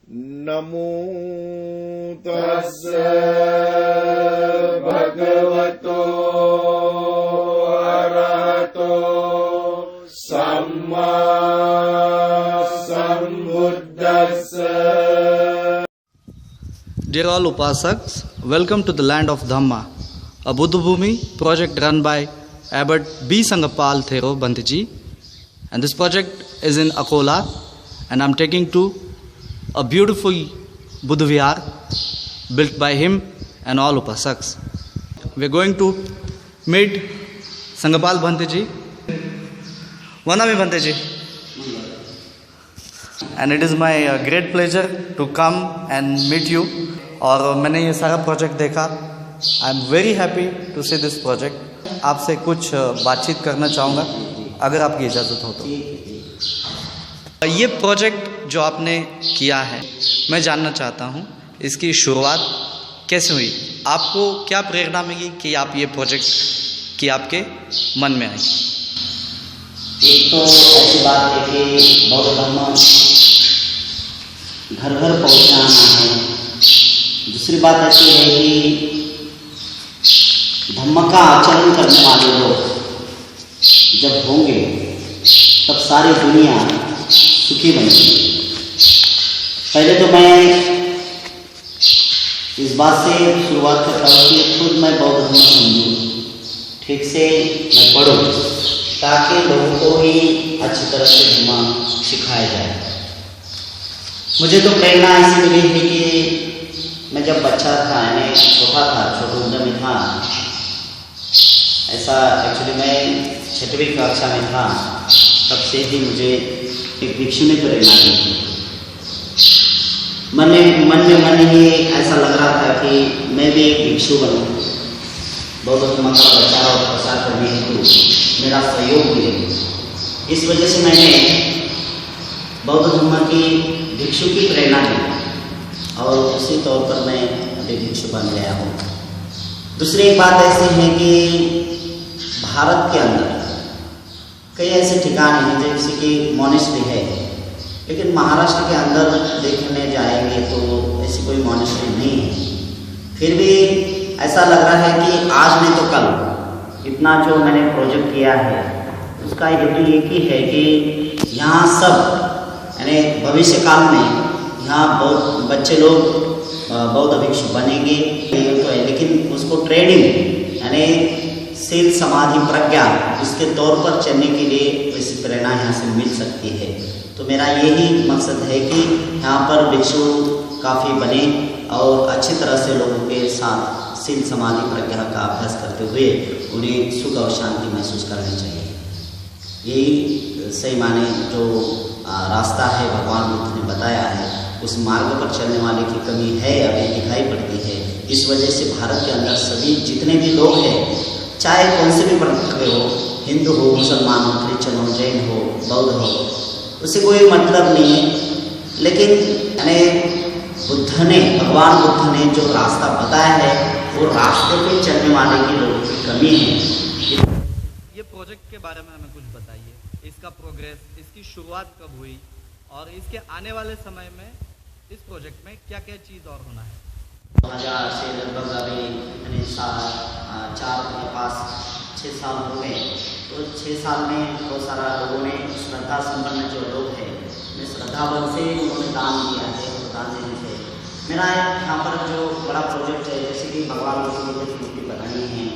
नमो तस्स भगवतो अरहतो सम्मा सम्बुद्धस्स. Dear all Upasaks, welcome to the land of Dhamma, a Buddha Bhumi project run by Abbot B. Sangapal Thero Bantiji. And this project is in Akola, and I'm taking to a beautiful Buddha Vihar built by him and all Upasaks. We're going to meet Sangapal Bantiji. Vanami Bantiji. And it is my great pleasure to come and meet you. और मैंने ये सारा project देखा. I am very happy to see this project. आपसे कुछ बातचीत करना चाहूँगा अगर आपकी इजाज़त हो तो. ये प्रोजेक्ट जो आपने किया है, मैं जानना चाहता हूँ इसकी शुरुआत कैसे हुई, आपको क्या प्रेरणा मिली कि आप ये प्रोजेक्ट की आपके मन में आई. एक तो ऐसी बात है कि बौद्ध धर्म घर घर पहुँचाना है. दूसरी बात ऐसी है कि धम्म का आचरण करने वाले लोग जब होंगे तब सारी दुनिया सुखी बनेगी. पहले तो मैं इस बात से शुरुआत करता हूँ कि खुद मैं बौद्ध धर्म समझूँ, ठीक से मैं पढ़ूँ, ताकि लोगों को ही अच्छी तरह से धर्म सिखाया जाए. मुझे तो प्रेरणा ऐसी मिली थी कि मैं जब बच्चा था, यानी छोटा था, छोटी उम्र में था, ऐसा एक्चुअली मैं 6वीं कक्षा में था, तब से ही मुझे एक भिक्षु ने प्रेरणा दी थी. मन ही ऐसा लग रहा था कि मैं भी एक भिक्षु बनूं, बौद्ध धर्म का प्रचार और प्रसार करने हेतु मेरा सहयोग मिले. इस वजह से मैंने बौद्ध धर्म की भिक्षु की प्रेरणा ली और उसी तौर पर मैं अभी भिक्षु बन गया हूँ. दूसरी एक बात ऐसी है कि भारत के अंदर कई ऐसे ठिकाने हैं जैसे कि मोनेस्ट्री है, लेकिन महाराष्ट्र के अंदर देखने जाएंगे तो ऐसी कोई मोनेस्ट्री नहीं है. फिर भी ऐसा लग रहा है कि आज नहीं तो कल इतना जो मैंने प्रोजेक्ट किया है उसका हेतु एक ही है कि यहाँ सब यानी भविष्य काल में यहाँ बहुत बच्चे लोग बौद्ध भिक्षु बनेंगे, लेकिन उसको ट्रेनिंग यानी शील समाधि प्रज्ञा इसके तौर पर चलने के लिए इस प्रेरणा यहाँ से मिल सकती है. तो मेरा यही मकसद है कि यहाँ पर भिक्षु काफ़ी बने और अच्छी तरह से लोगों के साथ शील समाधि प्रज्ञा का अभ्यास करते हुए उन्हें सुख और शांति महसूस करनी चाहिए. यही सही माने जो रास्ता है भगवान बुद्ध ने बताया है, उस मार्ग पर चलने वाले की कमी है अभी दिखाई पड़ती है. इस वजह से भारत के अंदर सभी जितने भी लोग हैं, चाहे कौन से भी पंथ के हो, हिंदू हो, मुसलमान हो, क्रिश्चन हो, जैन हो, बौद्ध हो, उससे कोई मतलब नहीं है. लेकिन यानी बुद्ध ने, भगवान बुद्ध ने जो रास्ता बताया है वो रास्ते पे चलने वाले की लोगों की कमी है. ये प्रोजेक्ट के बारे में हमें कुछ बताइए, इसका प्रोग्रेस, इसकी शुरुआत कब हुई और इसके आने वाले समय में इस प्रोजेक्ट में क्या क्या चीज़ और होना है. 2000 से लगभग अभी 4 के पास 6 साल हो गए. तो 6 साल में बहुत सारा लोगों ने श्रद्धा संपन्न जो लोग हैं श्रद्धाबल से उन्होंने दान दिया है. तो दान देने से मेरा यहाँ पर जो बड़ा प्रोजेक्ट है, जैसे कि भगवान बुद्ध की मूर्ति बनाई है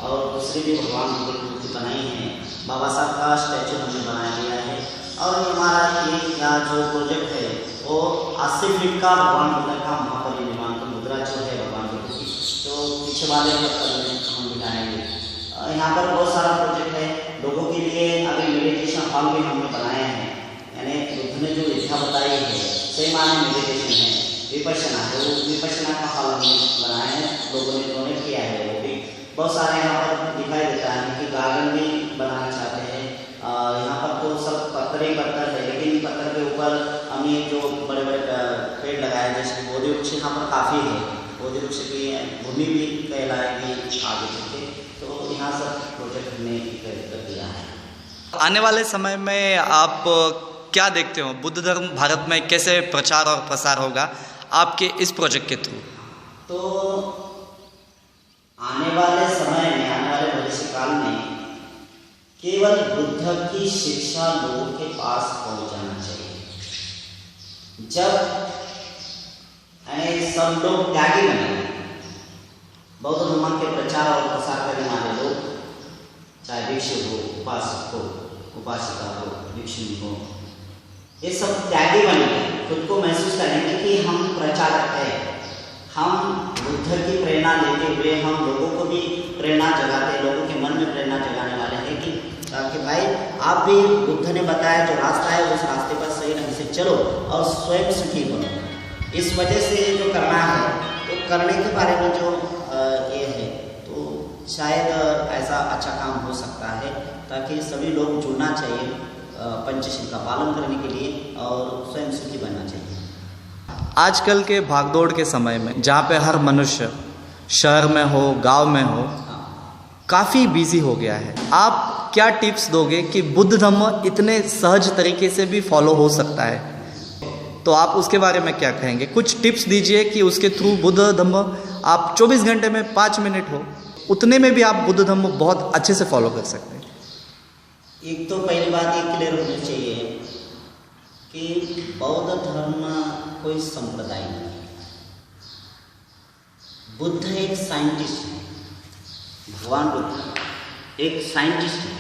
और दूसरी भी भगवान बुद्ध की मूर्ति बनाई है, बाबा साहब का स्टैचू हमने बना लिया है. और हमारा ये यहाँ जो प्रोजेक्ट है वो 80 फीट का भगवान बुद्ध का महापरिनिर्वाण का मुद्रा जो है भगवान बुद्ध की, तो पीछे वाले हम दिखाएंगे. यहाँ पर बहुत सारा प्रोजेक्ट है लोगों के लिए. अभी मेडिटेशन हॉल भी हमने बनाया है, यानी बुद्ध ने जो विद्या बताई है सही माने मेडिटेशन है, विपश्यना है, वो विपश्यना का हॉल हमने बनाया है, लोगों ने डोनेट किया है. वो भी बहुत सारे यहाँ पर दिखाई देता है कि गार्डन भी बनाना चाहते हैं. यहाँ पर तो सब पत्थर ही पत्थर है, लेकिन पत्थर के ऊपर हमने जो बड़े बड़े पेड़ लगाए, जैसे बोधि वृक्ष यहाँ पर काफ़ी है. बोधि वृक्ष की भूमि भी कहलाएगी आगे चलके. तो यहाँ सब प्रोजेक्ट हमने कर दिया है. आने वाले समय में आप क्या देखते हो बुद्ध धर्म भारत में कैसे प्रचार और प्रसार होगा आपके इस प्रोजेक्ट के थ्रू? तो आने वाले समय में, आने वाले भविष्य काल में केवल बुद्ध की शिक्षा लोगों के पास पहुंच जाना चाहिए। जब सब लोग त्यागी बने, बौद्ध धर्म के प्रचार और प्रसार करने वाले लोग, चाहे भिक्षु हो, उपासक हो, उपासिका हो, भिक्षु हो, ये सब त्यागी बनेंगे, खुद को महसूस करेंगे कि हम प्रचारक हैं, हम बुद्ध की प्रेरणा लेते हुए हम लोगों को भी प्रेरणा जगाते, लोगों के मन में प्रेरणा जगाने वाले हैं कि भाई आप भी बुद्ध ने बताया जो रास्ता है उस रास्ते पर सही ढंग से चलो और स्वयं सुखी बनो। इस वजह से जो करना है, तो करने के बारे में जो ये है, तो शायद ऐसा अच्छा काम हो सकता है, ताकि सभी लोग जुड़ना चाहिए पंचशील का पालन करने के लिए और स्वयं सुखी बनना चाहिए। आजकल के भागदौड़ के समय में जहाँ पे हर मनुष्य शहर में हो, गांव में हो, काफ़ी बिजी हो गया है, आप क्या टिप्स दोगे कि बुद्ध धम्म इतने सहज तरीके से भी फॉलो हो सकता है? तो आप उसके बारे में क्या कहेंगे? कुछ टिप्स दीजिए कि उसके थ्रू बुद्ध धम्म आप 24 घंटे में 5 मिनट हो, उतने में भी आप बुद्ध धम्म बहुत अच्छे से फॉलो कर सकते हैं। एक तो पहली बात ये क्लियर होनी चाहिए कि बौद्ध धर्म कोई संप्रदाय नहीं है। बुद्ध एक साइंटिस्ट है, भगवान बुद्ध एक साइंटिस्ट है,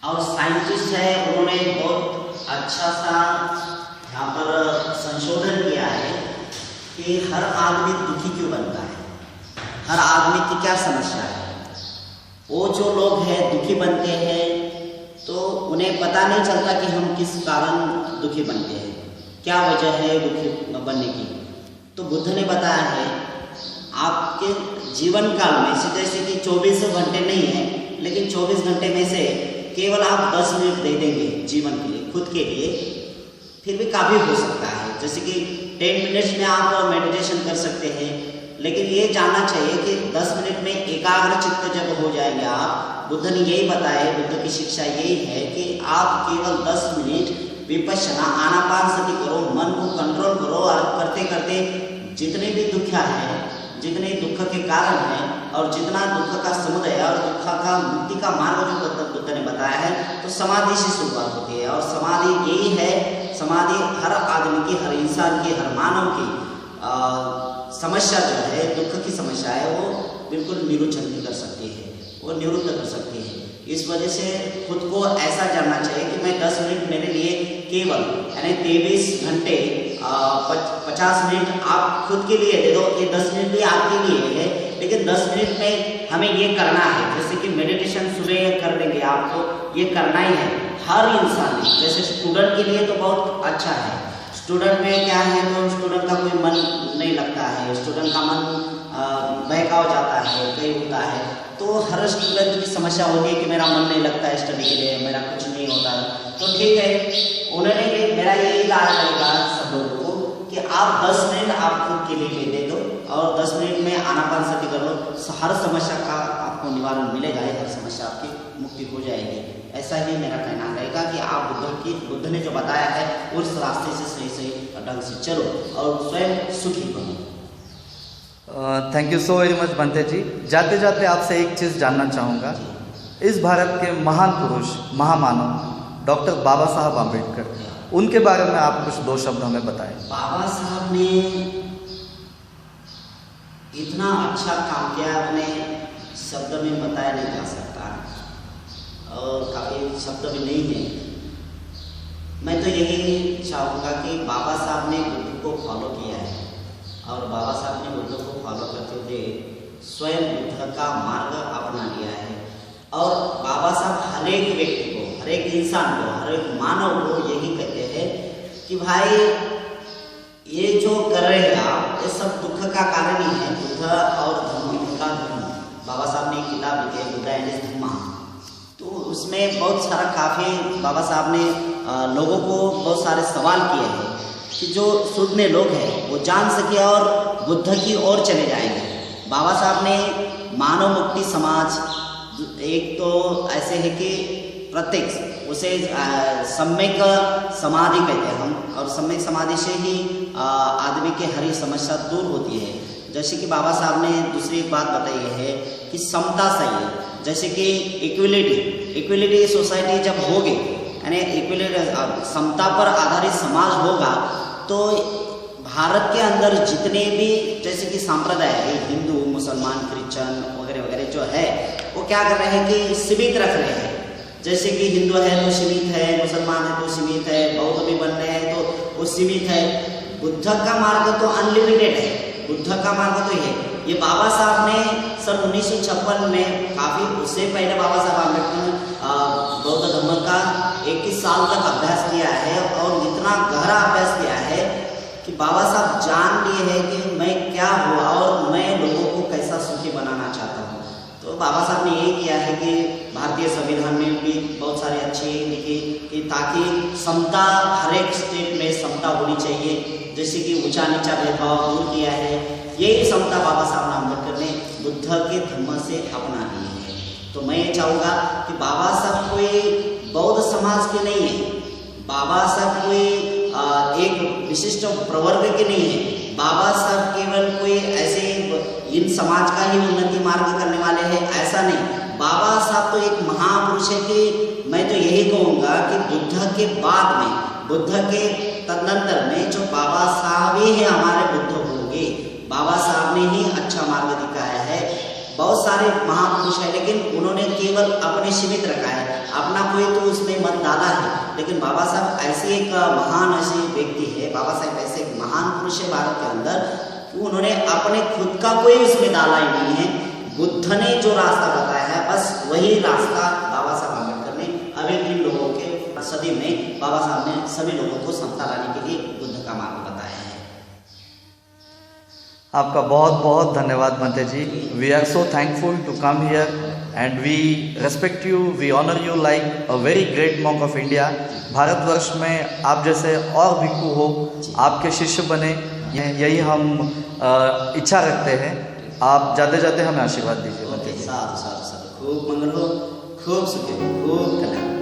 और साइंटिस्ट है, उन्होंने बहुत अच्छा सा यहाँ पर संशोधन किया है कि हर आदमी दुखी क्यों बनता है, हर आदमी की क्या समस्या है। वो जो लोग हैं दुखी बनते हैं तो उन्हें पता नहीं चलता कि हम किस कारण दुखी बनते हैं, क्या वजह है दुखी बनने की। तो बुद्ध ने बताया है आपके जीवन काल में से, जैसे कि 24 घंटे नहीं है, लेकिन 24 घंटे में से केवल आप 10 मिनट दे देंगे जीवन के लिए, खुद के लिए, फिर भी काफ़ी हो सकता है। जैसे कि 10 मिनट्स में आप मेडिटेशन कर सकते हैं, लेकिन ये जानना चाहिए कि 10 मिनट में एकाग्र चित्त जब हो जाएंगे आप, बुद्ध ने यही बताया है, बुद्ध की शिक्षा यही है कि आप केवल 10 मिनट विपश्यना आनापानसति करो, मन को कंट्रोल करो, और करते करते जितने भी दुख है, जितने दुख के कारण हैं और जितना दुख का समुदय और दुख का मुक्ति का मार्ग जो बुद्ध ने बताया है, तो समाधि से शुरुआत होती है। और समाधि यही है, समाधि हर आदमी की, हर इंसान की, हर मानव की समस्या जो है, दुख की समस्या है, वो बिल्कुल निरुचन कर सकती है, वो निवृत्त कर सकती है। इस वजह से खुद को ऐसा जानना चाहिए कि मैं 10 मिनट मेरे लिए केवल, यानी 23 घंटे 50 मिनट आप खुद के लिए दे दो। ये 10 मिनट भी आपके लिए है, लेकिन 10 मिनट में हमें ये करना है। जैसे कि मेडिटेशन सुबह कर देंगे, आपको ये करना ही है हर इंसान। जैसे स्टूडेंट के लिए तो बहुत अच्छा है, स्टूडेंट में क्या है, तो स्टूडेंट का कोई मन नहीं लगता है, स्टूडेंट का मन बहका हो जाता है, कई होता है। तो हर स्टूडेंट की समस्या होती है कि मेरा मन नहीं लगता है स्टडी के लिए, मेरा कुछ नहीं होता। तो ठीक है, उन्होंने मेरा यही राय रहेगा सब लोगों को कि आप 10 मिनट आप खुद के लिए दे दो और 10 मिनट में आनापानसति कर लो, हर समस्या का आपको निवारण मिलेगा, हर समस्या आपकी मुक्ति हो जाएगी। ऐसा ही मेरा कहना रहेगा कि आप बुद्ध ने जो बताया है उस रास्ते से सही ढंग से चलो और स्वयं सुखी बनो। Thank you so very much Bhante ji. जाते जाते आपसे एक चीज़ जानना चाहूँगा, इस भारत के महान पुरुष, महामानव डॉक्टर बाबा साहब आम्बेडकर, उनके बारे में आप कुछ 2 शब्द हमें बताएं। बाबा साहब ने इतना अच्छा काम किया, अपने शब्द में बताया नहीं जा सकता, और काफ़ी शब्द भी नहीं है। मैं तो यही चाहूँगा कि बाबा साहब ने बुद्ध को फॉलो किया है, और बाबा साहब ने बुद्ध को फॉलो करते हुए स्वयं बुद्ध का मार्ग अपना लिया है। और बाबा साहब हर एक व्यक्ति को, हर एक इंसान को, हर एक मानव को यही कहते हैं कि भाई ये जो कर रहे हैं आप, ये सब दुख का कारण ही है। बुद्ध और धर्म का धर्म, बाबा साहब ने एक किताब लिखी है, बुद्ध एंड हिज धम्मा। तो उसमें बहुत सारा काफ़ी बाबा साहब ने लोगों को बहुत सारे सवाल किए हैं कि जो सुनने लोग हैं वो जान सके और बुद्ध की ओर चले जाएंगे। बाबा साहब ने मानव मुक्ति समाज, एक तो ऐसे है कि प्रत्येक उसे सम्यक समाधि कहते हैं हम, और सम्यक समाधि से ही आदमी की हर समस्या दूर होती है। जैसे कि बाबा साहब ने दूसरी एक बात बताई है कि समता सही है, जैसे कि इक्विलिटी सोसाइटी जब होगी, यानी इक्विलिटी समता पर आधारित समाज होगा, तो भारत के अंदर जितने भी जैसे कि संप्रदाय है, हिंदू, मुसलमान, क्रिश्चियन वगैरह वगैरह जो है, वो क्या कर रहे हैं कि सीमित रख रहे हैं। जैसे कि हिंदू है तो सीमित है, मुसलमान है तो सीमित है, बौद्ध भी बन रहे हैं तो वो सीमित है। बुद्ध का मार्ग तो अनलिमिटेड है, बुद्ध का मार्ग तो ये बाबा साहब ने सन 1956 में, काफ़ी उससे पहले बाबा साहब आम्बेडकर ने बौद्ध धर्म का 21 साल तक अभ्यास किया है, और इतना गहरा अभ्यास किया है कि बाबा साहब जान लिए हैं कि मैं क्या हुआ और मैं लोगों को कैसा सुखी बनाना चाहता हूँ। तो बाबा साहब ने यही किया है कि भारतीय संविधान में भी बहुत सारे अच्छे लिखे कि ताकि समता, हर एक स्टेट में समता होनी चाहिए, जैसे कि ऊंचा नीचा भेदभाव दूर किया है। यही समता बाबा साहब अम्बेडकर ने बुद्ध के धर्म से अपना ली है। तो मैं ये चाहूँगा कि बाबा साहब कोई बौद्ध समाज के नहीं है, बाबा साहब कोई एक विशिष्ट प्रवर्ग के नहीं है, बाबा साहब केवल कोई ऐसे इन समाज का ही उन्नति मार्ग करने वाले हैं, ऐसा नहीं। बाबा साहब तो एक महापुरुष है कि मैं तो यही कहूँगा कि बुद्ध के बाद में, बुद्ध के तदनंतर में जो बाबा साहब ही है हमारे बुद्ध होंगे। बाबा साहब ने ही अच्छा मार्ग दिखाया है। बहुत सारे महापुरुष है, लेकिन उन्होंने केवल अपने सीमित रखा है, अपना कोई तो उसमें मत डाला है। लेकिन बाबा साहब ऐसे एक महान ऐसे व्यक्ति है, बाबा साहब ऐसे एक महान पुरुष है भारत के अंदर कि उन्होंने अपने खुद का कोई उसमें डाला ही नहीं है। बुद्ध ने जो रास्ता बताया है, बस वही रास्ता बाबा साहब अम्बेडकर ने अभी इन लोगों के सदी में बाबा साहब ने सभी लोगों को समता लाने के लिए बुद्ध का मार्ग बताया है। आपका बहुत बहुत धन्यवाद Bhante ji. We are so thankful to come here and we respect you, we honour you like a very great monk of India. Bharatvarsh में आप जैसे और भिक्षु हो, आपके शिष्य बने, यही हम इच्छा रखते हैं। आप जाते जाते हमें आशीर्वाद दीजिए बंते जी। साधु साधु साधु, खूब मंगल हो, खूब सुखी हो, खूब कल्याण।